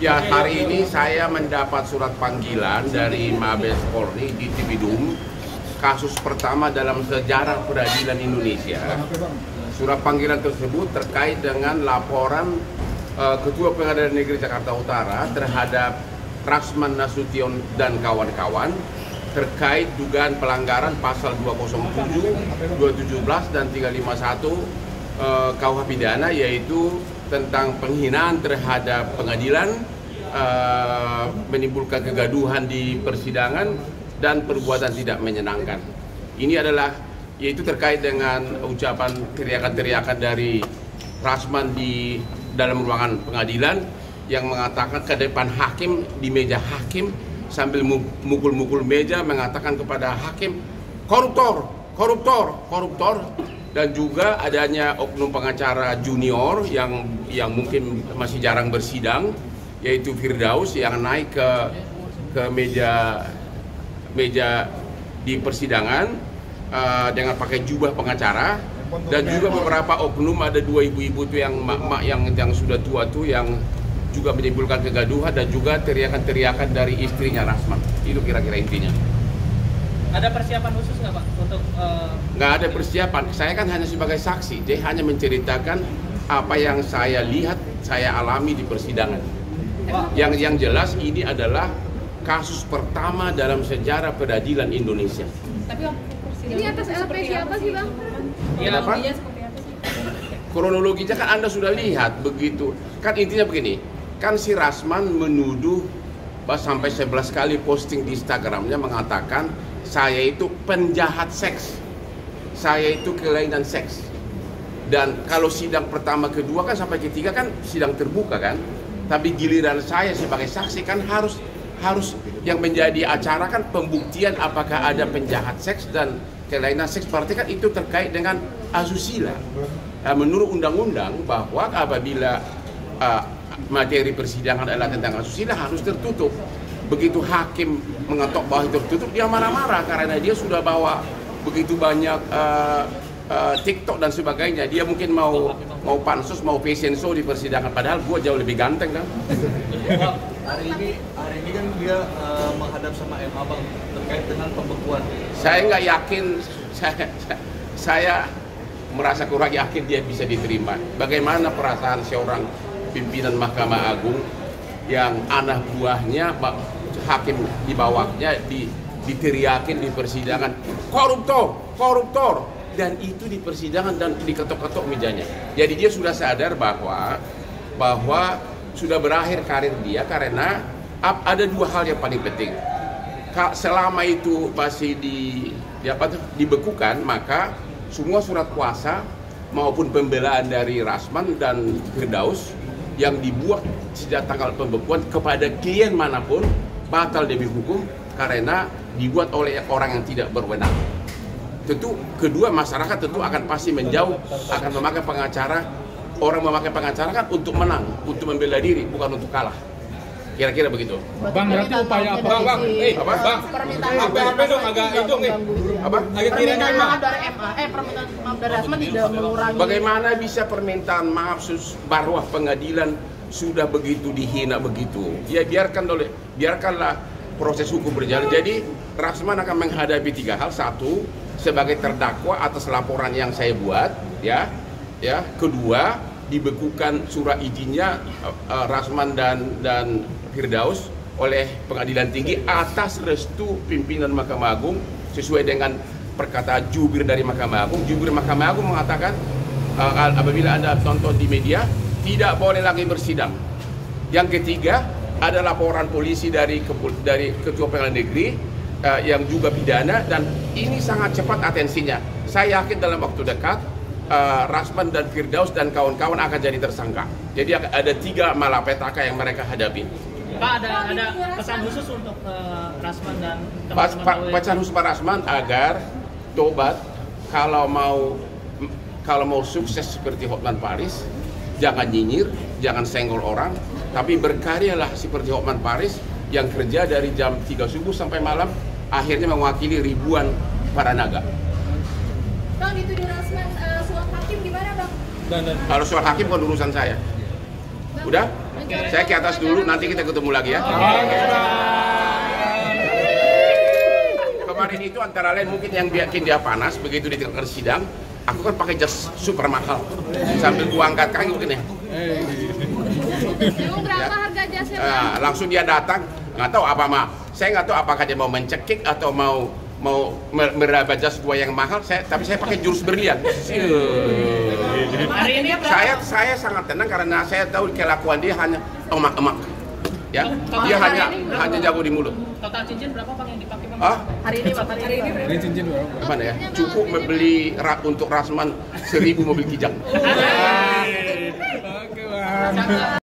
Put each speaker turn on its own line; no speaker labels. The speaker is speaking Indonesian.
Ya, hari ini saya mendapat surat panggilan dari Mabes Polri di Tipidum. Kasus pertama dalam sejarah peradilan Indonesia. Surat panggilan tersebut terkait dengan laporan Ketua Pengadilan Negeri Jakarta Utara terhadap Rasman Nasution dan kawan-kawan terkait dugaan pelanggaran pasal 207, 217 dan 351 KUH pidana, yaitu tentang penghinaan terhadap pengadilan, menimbulkan kegaduhan di persidangan dan perbuatan tidak menyenangkan. Ini adalah yaitu terkait dengan ucapan teriakan-teriakan dari Rasman di dalam ruangan pengadilan yang mengatakan ke depan hakim, di meja hakim, sambil mukul-mukul meja mengatakan kepada hakim, koruptor, koruptor, koruptor. Dan juga adanya oknum pengacara junior yang mungkin masih jarang bersidang, yaitu Firdaus, yang naik ke meja di persidangan dengan pakai jubah pengacara, dan juga beberapa oknum, ada dua ibu-ibu tuh yang mak-mak yang sudah tua tuh yang juga menimbulkan kegaduhan, dan juga teriakan-teriakan dari istrinya Rasman. Itu kira-kira intinya.
Ada persiapan khusus nggak Pak untuk?
Nggak ada persiapan. Saya kan hanya sebagai saksi. Dia hanya menceritakan apa yang saya lihat, saya alami di persidangan. Yang jelas ini adalah kasus pertama dalam sejarah peradilan Indonesia.
Tapi ini atas LP siapa sih Bang?
Kenapa? Kronologinya kan Anda sudah lihat begitu. Kan intinya begini, kan si Rasman menuduh sampai 11 kali posting di Instagramnya mengatakan saya itu penjahat seks, saya itu kelainan seks. Dan kalau sidang pertama, kedua kan sampai ketiga kan sidang terbuka kan. Tapi giliran saya sebagai saksi kan harus yang menjadi acara kan pembuktian apakah ada penjahat seks dan kelainan seks. Berarti kan itu terkait dengan asusila. Menurut undang-undang bahwa apabila materi persidangan adalah tentang asusila harus tertutup. Begitu hakim mengetok bahwa itu tertutup, dia marah-marah karena dia sudah bawa begitu banyak TikTok dan sebagainya. Dia mungkin mau pansus, mau fashion show di persidangan, padahal gua jauh lebih ganteng kan.
Hari ini kan dia menghadap sama MA Bang terkait dengan pembekuan.
Saya nggak yakin, saya merasa kurang yakin dia bisa diterima. Bagaimana perasaan seorang pimpinan Mahkamah Agung yang anak buahnya, hakim di bawahnya diteriakin di persidangan, koruptor, koruptor, dan itu di persidangan dan diketok-ketok mejanya. Jadi dia sudah sadar bahwa sudah berakhir karir dia, karena ada dua hal yang paling penting. Selama itu masih dibekukan, maka semua surat kuasa maupun pembelaan dari Rasman dan Firdaus yang dibuat sejak tanggal pembekuan kepada klien manapun batal demi hukum karena dibuat oleh orang yang tidak berwenang. Tentu kedua, masyarakat tentu akan pasti menjauh, akan memakai pengacara. Orang memakai pengacara kan untuk menang, untuk membela diri, bukan untuk kalah. Kira-kira begitu.
Bang, berarti upaya apa? Bang,
Permintaan
dong agak itu nih.
Apa?
Permintaan maaf dari MA, permintaan maaf dari Rasman tidak mengurangi.
Bagaimana bisa permintaan maaf baruah pengadilan sudah begitu dihina begitu? Ya biarkanlah proses hukum berjalan. Jadi Rasman akan menghadapi tiga hal. Satu, sebagai terdakwa atas laporan yang saya buat, ya. Kedua, dibekukan surat izinnya Rasman dan Firdaus oleh Pengadilan Tinggi atas restu pimpinan Mahkamah Agung sesuai dengan perkataan jubir dari Mahkamah Agung. Jubir Mahkamah Agung mengatakan apabila Anda tonton di media, tidak boleh lagi bersidang. Yang ketiga, ada laporan polisi dari Ketua Pengadilan Negeri yang juga pidana, dan ini sangat cepat atensinya. Saya yakin dalam waktu dekat Rasman dan Firdaus dan kawan-kawan akan jadi tersangka. Jadi ada tiga malapetaka yang mereka hadapi.
Pak, ada pesan khusus untuk Rasman dan teman-teman?
Pesan khusus Pak Rasman agar tobat, kalau mau sukses seperti Hotman Paris, jangan nyinyir, jangan senggol orang, tapi berkaryalah seperti Hotman Paris yang kerja dari jam 3 subuh sampai malam, akhirnya mewakili ribuan para naga.
Bang, itu di Rasman soal hakim gimana Bang?
Kalau soal hakim bukan urusan saya. Udah? Saya ke atas dulu, nanti kita ketemu lagi ya. Kemarin itu antara lain mungkin yang bikin dia panas, begitu ditinggalkan sidang, aku kan pakai jas super mahal, sambil gua angkat kaki begini.
Berapa harga jasnya?
Langsung dia datang, nggak tahu apa mah. Saya nggak tahu apakah dia mau mencekik atau mau meraba jas gua yang mahal. Tapi saya pakai jurus berlian.
Hari ini berapa?
Saya sangat tenang karena saya tahu kelakuan dia hanya emak-emak. Ya, dia hanya jago di mulut.
Total cincin berapa Bang yang dipakai Bang?
Ah,
Hari ini Pak, hari ini.
Ini cincin berapa?
gimana ya? Cukup membeli untuk Rasman 1000 mobil kijang.
Oke, Bang.